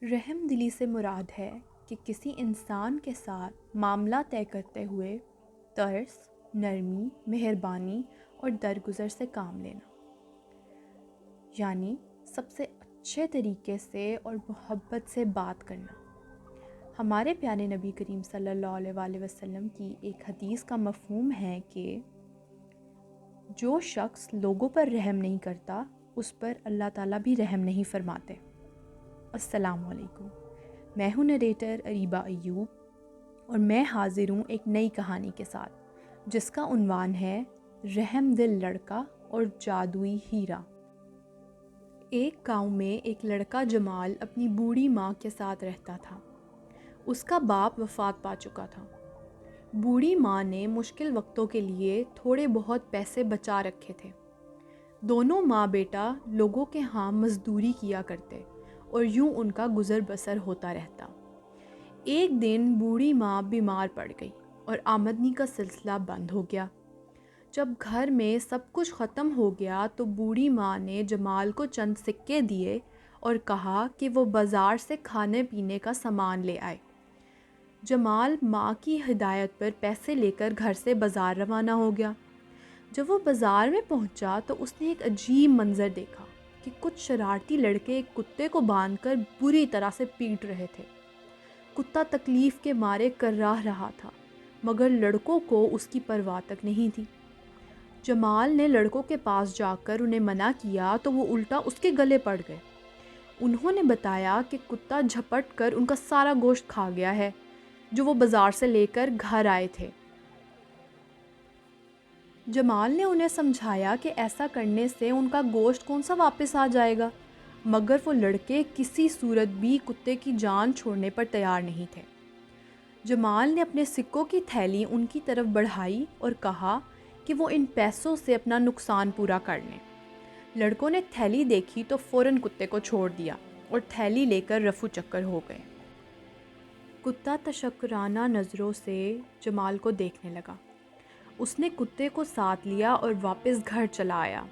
رحم دلی سے مراد ہے کہ کسی انسان کے ساتھ معاملہ طے کرتے ہوئے ترس، نرمی، مہربانی اور درگزر سے کام لینا، یعنی سب سے اچھے طریقے سے اور محبت سے بات کرنا۔ ہمارے پیارے نبی کریم صلی اللہ علیہ وآلہ وسلم کی ایک حدیث کا مفہوم ہے کہ جو شخص لوگوں پر رحم نہیں کرتا اس پر اللہ تعالیٰ بھی رحم نہیں فرماتے۔ السلام علیکم، میں ہوں نریٹر اریبہ ایوب اور میں حاضر ہوں ایک نئی کہانی کے ساتھ جس کا عنوان ہے رحم دل لڑکا اور جادوئی ہیرا۔ ایک گاؤں میں ایک لڑکا جمال اپنی بوڑھی ماں کے ساتھ رہتا تھا۔ اس کا باپ وفات پا چکا تھا۔ بوڑھی ماں نے مشکل وقتوں کے لیے تھوڑے بہت پیسے بچا رکھے تھے۔ دونوں ماں بیٹا لوگوں کے ہاں مزدوری کیا کرتے اور یوں ان کا گزر بسر ہوتا رہتا۔ ایک دن بوڑھی ماں بیمار پڑ گئی اور آمدنی کا سلسلہ بند ہو گیا۔ جب گھر میں سب کچھ ختم ہو گیا تو بوڑھی ماں نے جمال کو چند سکے دیے اور کہا کہ وہ بازار سے کھانے پینے کا سامان لے آئے۔ جمال ماں کی ہدایت پر پیسے لے کر گھر سے بازار روانہ ہو گیا۔ جب وہ بازار میں پہنچا تو اس نے ایک عجیب منظر دیکھا کہ کچھ شرارتی لڑکے ایک کتے کو باندھ کر بری طرح سے پیٹ رہے تھے۔ کتا تکلیف کے مارے کراہ رہا تھا مگر لڑکوں کو اس کی پرواہ تک نہیں تھی۔ جمال نے لڑکوں کے پاس جا کر انہیں منع کیا تو وہ الٹا اس کے گلے پڑ گئے۔ انہوں نے بتایا کہ کتا جھپٹ کر ان کا سارا گوشت کھا گیا ہے جو وہ بازار سے لے کر گھر آئے تھے۔ جمال نے انہیں سمجھایا کہ ایسا کرنے سے ان کا گوشت کون سا واپس آ جائے گا، مگر وہ لڑکے کسی صورت بھی کتے کی جان چھوڑنے پر تیار نہیں تھے۔ جمال نے اپنے سکوں کی تھیلی ان کی طرف بڑھائی اور کہا کہ وہ ان پیسوں سے اپنا نقصان پورا کر لیں۔ لڑکوں نے تھیلی دیکھی تو فوراً کتے کو چھوڑ دیا اور تھیلی لے کر رفو چکر ہو گئے۔ کتا تشکرانہ نظروں سے جمال کو دیکھنے لگا۔ اس نے کتے کو ساتھ لیا اور واپس گھر چلا آیا۔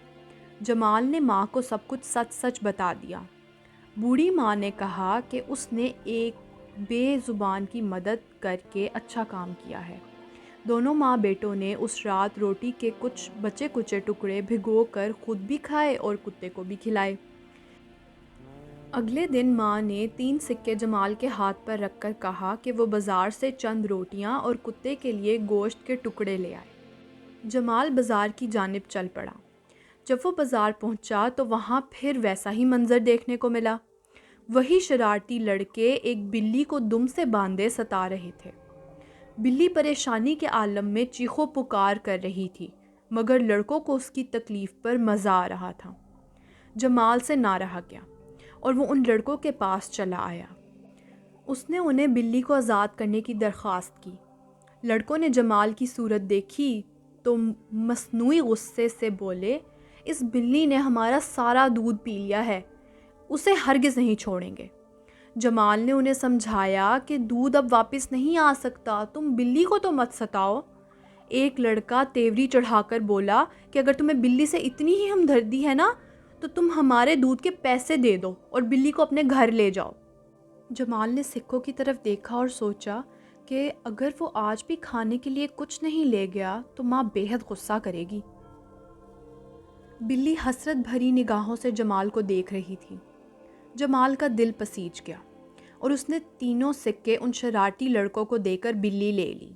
جمال نے ماں کو سب کچھ سچ سچ بتا دیا۔ بوڑھی ماں نے کہا کہ اس نے ایک بے زبان کی مدد کر کے اچھا کام کیا ہے۔ دونوں ماں بیٹوں نے اس رات روٹی کے کچھ بچے کچے ٹکڑے بھگو کر خود بھی کھائے اور کتے کو بھی کھلائے۔ اگلے دن ماں نے 3 سکے جمال کے ہاتھ پر رکھ کر کہا کہ وہ بازار سے چند روٹیاں اور کتے کے لیے گوشت کے ٹکڑے لے آئے۔ جمال بازار کی جانب چل پڑا۔ جب وہ بازار پہنچا تو وہاں پھر ویسا ہی منظر دیکھنے کو ملا۔ وہی شرارتی لڑکے ایک بلی کو دم سے باندھے ستا رہے تھے۔ بلی پریشانی کے عالم میں چیخو پکار کر رہی تھی مگر لڑکوں کو اس کی تکلیف پر مزہ آ رہا تھا۔ جمال سے نہ رہا گیا اور وہ ان لڑکوں کے پاس چلا آیا۔ اس نے انہیں بلی کو آزاد کرنے کی درخواست کی۔ لڑکوں نے جمال کی صورت دیکھی تو مصنوعی غصے سے بولے، اس بلی نے ہمارا سارا دودھ پی لیا ہے، اسے ہرگز نہیں چھوڑیں گے۔ جمال نے انہیں سمجھایا کہ دودھ اب واپس نہیں آ سکتا، تم بلی کو تو مت ستاؤ۔ ایک لڑکا تیوری چڑھا کر بولا کہ اگر تمہیں بلی سے اتنی ہی ہمدردی ہے نا تو تم ہمارے دودھ کے پیسے دے دو اور بلی کو اپنے گھر لے جاؤ۔ جمال نے سکوں کی طرف دیکھا اور سوچا کہ اگر وہ آج بھی کھانے کے لیے کچھ نہیں لے گیا تو ماں بے حد غصہ کرے گی۔ بلی حسرت بھری نگاہوں سے جمال کو دیکھ رہی تھی۔ جمال کا دل پسیج گیا اور اس نے 3 سکے ان شرارتی لڑکوں کو دے کر بلی لے لی۔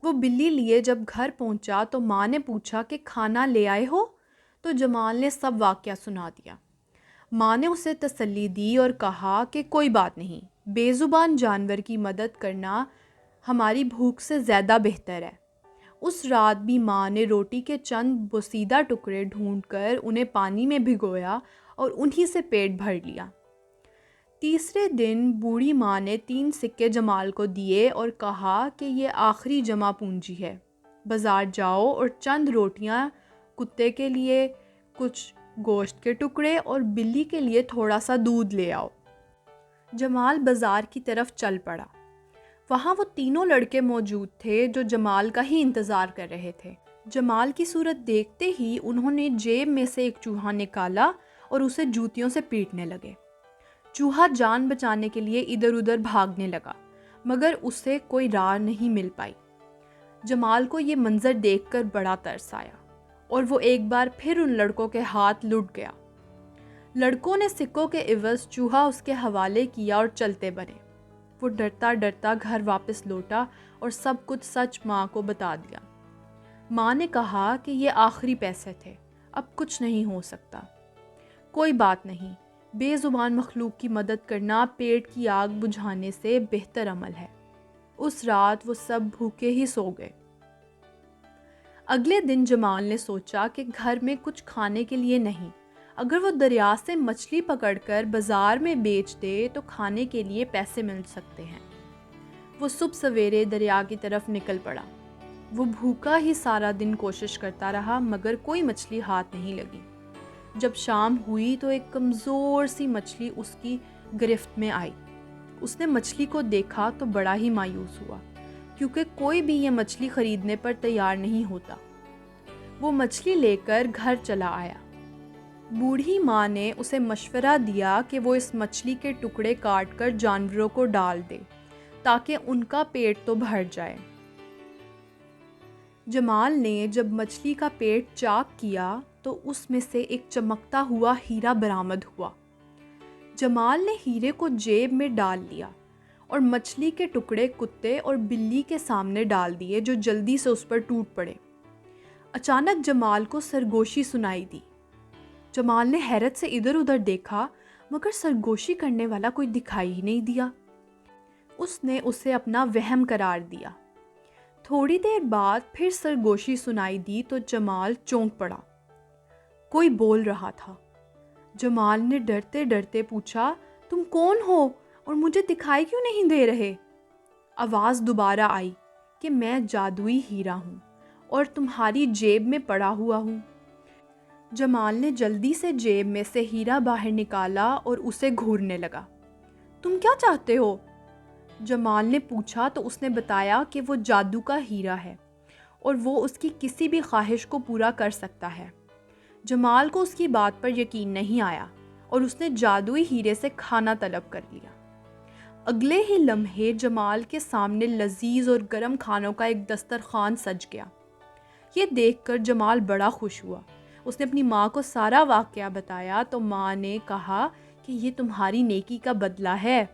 وہ بلی لیے جب گھر پہنچا تو ماں نے پوچھا کہ کھانا لے آئے ہو؟ تو جمال نے سب واقعہ سنا دیا۔ ماں نے اسے تسلی دی اور کہا کہ کوئی بات نہیں، بے زبان جانور کی مدد کرنا ہماری بھوک سے زیادہ بہتر ہے۔ اس رات بھی ماں نے روٹی کے چند بوسیدہ ٹکڑے ڈھونڈ کر انہیں پانی میں بھگویا اور انہی سے پیٹ بھر لیا۔ تیسرے دن بوڑھی ماں نے 3 سکے جمال کو دیے اور کہا کہ یہ آخری جمع پونجی ہے، بازار جاؤ اور چند روٹیاں، کتے کے لیے کچھ گوشت کے ٹکڑے اور بلی کے لیے تھوڑا سا دودھ لے آؤ۔ جمال بازار کی طرف چل پڑا۔ وہاں وہ 3 لڑکے موجود تھے جو جمال کا ہی انتظار کر رہے تھے۔ جمال کی صورت دیکھتے ہی انہوں نے جیب میں سے ایک چوہا نکالا اور اسے جوتیوں سے پیٹنے لگے۔ چوہا جان بچانے کے لیے ادھر ادھر بھاگنے لگا مگر اسے کوئی راہ نہیں مل پائی۔ جمال کو یہ منظر دیکھ کر بڑا ترس آیا اور وہ ایک بار پھر ان لڑکوں کے ہاتھ لٹ گیا۔ لڑکوں نے سکوں کے عوض چوہا اس کے حوالے کیا اور چلتے بنے۔ وہ ڈرتا ڈرتا گھر واپس لوٹا اور سب کچھ سچ ماں کو بتا دیا۔ ماں نے کہا کہ یہ آخری پیسے تھے، اب کچھ نہیں ہو سکتا۔ کوئی بات نہیں، بے زبان مخلوق کی مدد کرنا پیٹ کی آگ بجھانے سے بہتر عمل ہے۔ اس رات وہ سب بھوکے ہی سو گئے۔ اگلے دن جمال نے سوچا کہ گھر میں کچھ کھانے کے لیے نہیں، اگر وہ دریا سے مچھلی پکڑ کر بازار میں بیچ دے تو کھانے کے لیے پیسے مل سکتے ہیں۔ وہ صبح سویرے دریا کی طرف نکل پڑا۔ وہ بھوکا ہی سارا دن کوشش کرتا رہا مگر کوئی مچھلی ہاتھ نہیں لگی۔ جب شام ہوئی تو ایک کمزور سی مچھلی اس کی گرفت میں آئی۔ اس نے مچھلی کو دیکھا تو بڑا ہی مایوس ہوا کیونکہ کوئی بھی یہ مچھلی خریدنے پر تیار نہیں ہوتا۔ وہ مچھلی لے کر گھر چلا آیا۔ بوڑھی ماں نے اسے مشورہ دیا کہ وہ اس مچھلی کے ٹکڑے کاٹ کر جانوروں کو ڈال دے تاکہ ان کا پیٹ تو بھر جائے۔ جمال نے جب مچھلی کا پیٹ چاک کیا تو اس میں سے ایک چمکتا ہوا ہیرا برآمد ہوا۔ جمال نے ہیرے کو جیب میں ڈال لیا اور مچھلی کے ٹکڑے کتے اور بلی کے سامنے ڈال دیے جو جلدی سے اس پر ٹوٹ پڑے۔ اچانک جمال کو سرگوشی سنائی دی۔ جمال نے حیرت سے ادھر ادھر دیکھا مگر سرگوشی کرنے والا کوئی دکھائی ہی نہیں دیا۔ اس نے اسے اپنا وہم قرار دیا۔ تھوڑی دیر بعد پھر سرگوشی سنائی دی تو جمال چونک پڑا۔ کوئی بول رہا تھا۔ جمال نے ڈرتے ڈرتے پوچھا، تم کون ہو اور مجھے دکھائی کیوں نہیں دے رہے؟ آواز دوبارہ آئی کہ میں جادوئی ہیرا ہوں اور تمہاری جیب میں پڑا ہوا ہوں۔ جمال نے جلدی سے جیب میں سے ہیرا باہر نکالا اور اسے گھورنے لگا۔ تم کیا چاہتے ہو؟ جمال نے پوچھا تو اس نے بتایا کہ وہ جادو کا ہیرا ہے اور وہ اس کی کسی بھی خواہش کو پورا کر سکتا ہے۔ جمال کو اس کی بات پر یقین نہیں آیا اور اس نے جادوئی ہیرے سے کھانا طلب کر لیا۔ اگلے ہی لمحے جمال کے سامنے لذیذ اور گرم کھانوں کا ایک دسترخوان سج گیا۔ یہ دیکھ کر جمال بڑا خوش ہوا۔ اس نے اپنی ماں کو سارا واقعہ بتایا تو ماں نے کہا کہ یہ تمہاری نیکی کا بدلہ ہے۔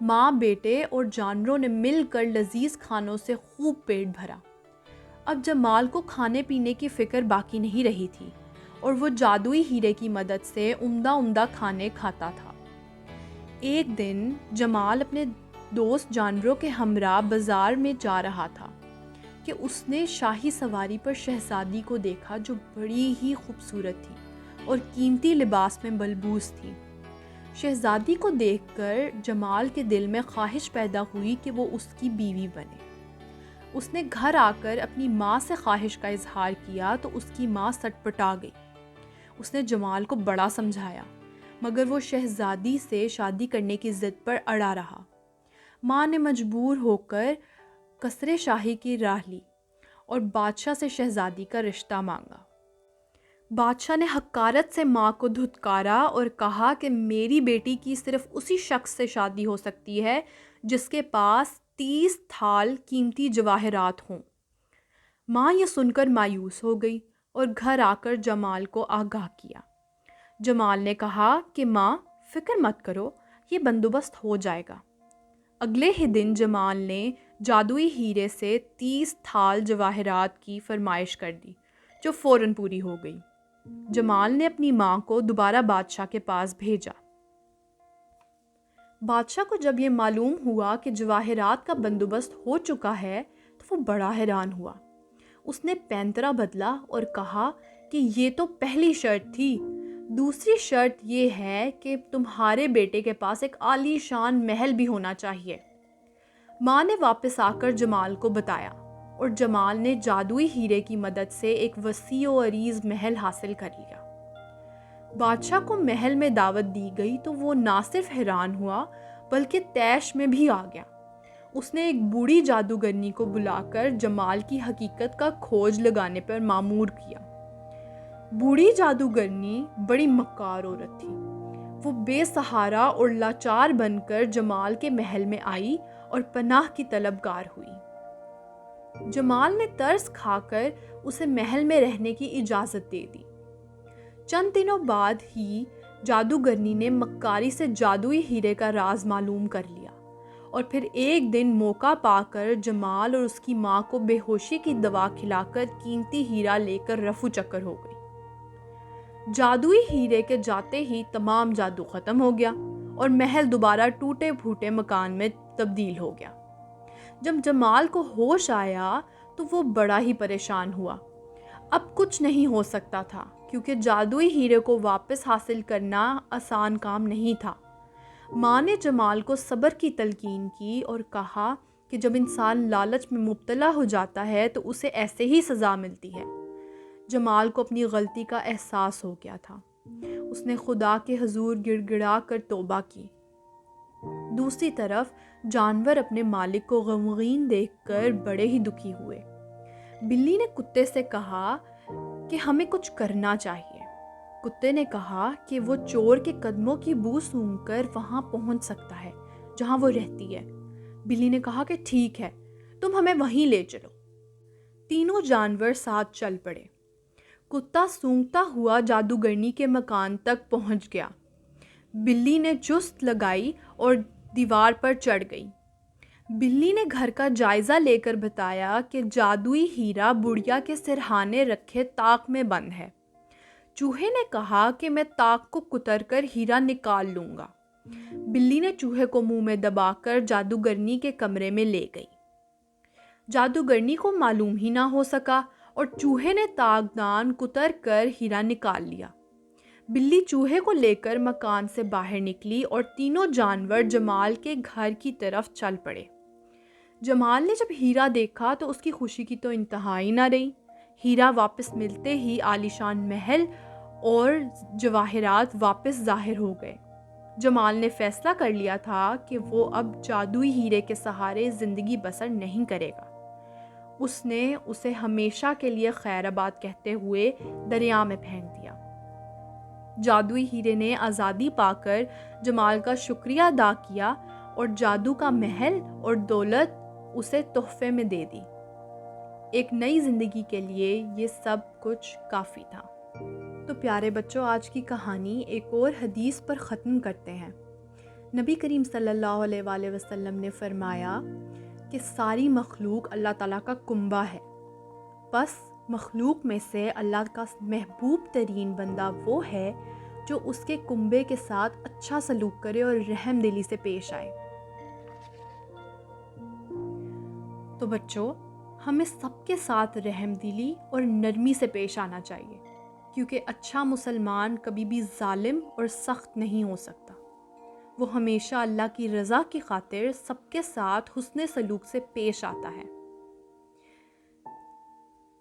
ماں، بیٹے اور جانوروں نے مل کر لذیذ کھانوں سے خوب پیٹ بھرا۔ اب جمال کو کھانے پینے کی فکر باقی نہیں رہی تھی اور وہ جادوئی ہیرے کی مدد سے عمدہ عمدہ کھانے کھاتا تھا۔ ایک دن جمال اپنے دوست جانوروں کے ہمراہ بازار میں جا رہا تھا کہ اس نے شاہی سواری پر شہزادی کو دیکھا جو بڑی ہی خوبصورت تھی اور قیمتی لباس میں ملبوس تھی۔ شہزادی کو دیکھ کر جمال کے دل میں خواہش پیدا ہوئی کہ وہ اس کی بیوی بنے۔ اس نے گھر آ کر اپنی ماں سے خواہش کا اظہار کیا تو اس کی ماں سٹپٹا گئی۔ اس نے جمال کو بڑا سمجھایا مگر وہ شہزادی سے شادی کرنے کی ضد پر اڑا رہا۔ ماں نے مجبور ہو کر قصر شاہی کی راہ لی اور بادشاہ سے شہزادی کا رشتہ مانگا۔ بادشاہ نے حقارت سے ماں کو دھتکارا اور کہا کہ میری بیٹی کی صرف اسی شخص سے شادی ہو سکتی ہے جس کے پاس 30 تھال قیمتی جواہرات ہوں۔ ماں یہ سن کر مایوس ہو گئی اور گھر آ کر جمال کو آگاہ کیا۔ جمال نے کہا کہ ماں، فکر مت کرو، یہ بندوبست ہو جائے گا۔ اگلے ہی دن جمال نے جادوئی ہیرے سے 30 تھال جواہرات کی فرمائش کر دی جو فوراً پوری ہو گئی۔ جمال نے اپنی ماں کو دوبارہ بادشاہ کے پاس بھیجا۔ بادشاہ کو جب یہ معلوم ہوا کہ جواہرات کا بندوبست ہو چکا ہے تو وہ بڑا حیران ہوا۔ اس نے پینترا بدلا اور کہا کہ یہ تو پہلی شرط تھی، دوسری شرط یہ ہے کہ تمہارے بیٹے کے پاس ایک عالی شان محل بھی ہونا چاہیے۔ ماں نے واپس آ کر جمال کو بتایا اور جمال نے جادوئی ہیرے کی مدد سے ایک وسیع و عریض محل حاصل کر لیا۔ بادشاہ کو محل میں دعوت دی گئی تو وہ نہ صرف حیران ہوا بلکہ طیش میں بھی آ گیا۔ اس نے ایک بوڑھی جادوگرنی کو بلا کر جمال کی حقیقت کا کھوج لگانے پر مامور کیا۔ بوڑھی جادوگرنی بڑی مکار عورت تھی۔ وہ بے سہارا اور لاچار بن کر جمال کے محل میں آئی اور پناہ کی طلبگار ہوئی۔ جمال نے ترس کھا کر اسے محل میں رہنے کی اجازت دے دی۔ چند دنوں بعد ہی جادوگرنی نے مکاری سے جادوئی ہیرے کا راز معلوم کر لیا، اور پھر ایک دن موقع پا کر جمال اور اس کی ماں کو بے ہوشی کی دوا کھلا کر قیمتی ہیرا لے کر رفو چکر ہو گئی۔ جادوئی ہیرے کے جاتے ہی تمام جادو ختم ہو گیا اور محل دوبارہ ٹوٹے پھوٹے مکان میں تبدیل ہو گیا۔ جب جمال کو ہوش آیا تو وہ بڑا ہی پریشان ہوا۔ اب کچھ نہیں ہو سکتا تھا، کیونکہ جادوئی ہیرے کو واپس حاصل کرنا آسان کام نہیں تھا۔ ماں نے جمال کو صبر کی تلقین کی اور کہا کہ جب انسان لالچ میں مبتلا ہو جاتا ہے تو اسے ایسے ہی سزا ملتی ہے۔ جمال کو اپنی غلطی کا احساس ہو گیا تھا۔ اس نے خدا کے حضور گڑ گڑا کر توبہ کی۔ دوسری طرف جانور اپنے مالک کو غمگین دیکھ کر بڑے ہی دکھی ہوئے۔ بلی نے کتے سے کہا کہ ہمیں کچھ کرنا چاہیے۔ کتے نے کہا کہ وہ چور کے قدموں کی بو سونگھ کر وہاں پہنچ سکتا ہے جہاں وہ رہتی ہے۔ بلی نے کہا کہ ٹھیک ہے، تم ہمیں وہیں لے چلو۔ تینوں جانور ساتھ چل پڑے۔ کتا سونگتا ہوا جادوگرنی کے مکان تک پہنچ گیا۔ بلی نے جست لگائی اور دیوار پر چڑھ گئی۔ بلی نے گھر کا جائزہ لے کر بتایا کہ جادوئی ہیرا بڑھیا کے سرہانے رکھے طاق میں بند ہے۔ چوہے نے کہا کہ میں طاق کو کتر کر ہیرا نکال لوں گا۔ بلی نے چوہے کو منہ میں دبا کر جادوگرنی کے کمرے میں لے گئی۔ جادوگرنی کو معلوم ہی نہ ہو سکا اور چوہے نے طاق دان کتر کر ہیرا نکال لیا۔ بلی چوہے کو لے کر مکان سے باہر نکلی اور تینوں جانور جمال کے گھر کی طرف چل پڑے۔ جمال نے جب ہیرا دیکھا تو اس کی خوشی کی تو انتہا ہی نہ رہی۔ ہیرا واپس ملتے ہی عالیشان محل اور جواہرات واپس ظاہر ہو گئے۔ جمال نے فیصلہ کر لیا تھا کہ وہ اب جادوئی ہیرے کے سہارے زندگی بسر نہیں کرے گا۔ اس نے اسے ہمیشہ کے لیے خیر آباد کہتے ہوئے دریا میں پھینک دیا۔ جادوئی ہیرے نے آزادی پا کر جمال کا شکریہ ادا کیا اور جادو کا محل اور دولت اسے تحفے میں دے دی۔ ایک نئی زندگی کے لیے یہ سب کچھ کافی تھا۔ تو پیارے بچوں، آج کی کہانی ایک اور حدیث پر ختم کرتے ہیں۔ نبی کریم صلی اللہ علیہ وآلہ وسلم نے فرمایا کہ ساری مخلوق اللہ تعالیٰ کا کنبہ ہے، بس مخلوق میں سے اللہ کا محبوب ترین بندہ وہ ہے جو اس کے کنبے کے ساتھ اچھا سلوک کرے اور رحم دلی سے پیش آئے۔ تو بچوں، ہمیں سب کے ساتھ رحم دلی اور نرمی سے پیش آنا چاہیے، کیونکہ اچھا مسلمان کبھی بھی ظالم اور سخت نہیں ہو سکتا۔ وہ ہمیشہ اللہ کی رضا کی خاطر سب کے ساتھ حسن سلوک سے پیش آتا ہے۔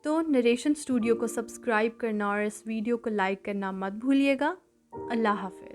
تو نریشن اسٹوڈیو کو سبسکرائب کرنا اور اس ویڈیو کو لائک کرنا مت بھولیے گا۔ اللہ حافظ۔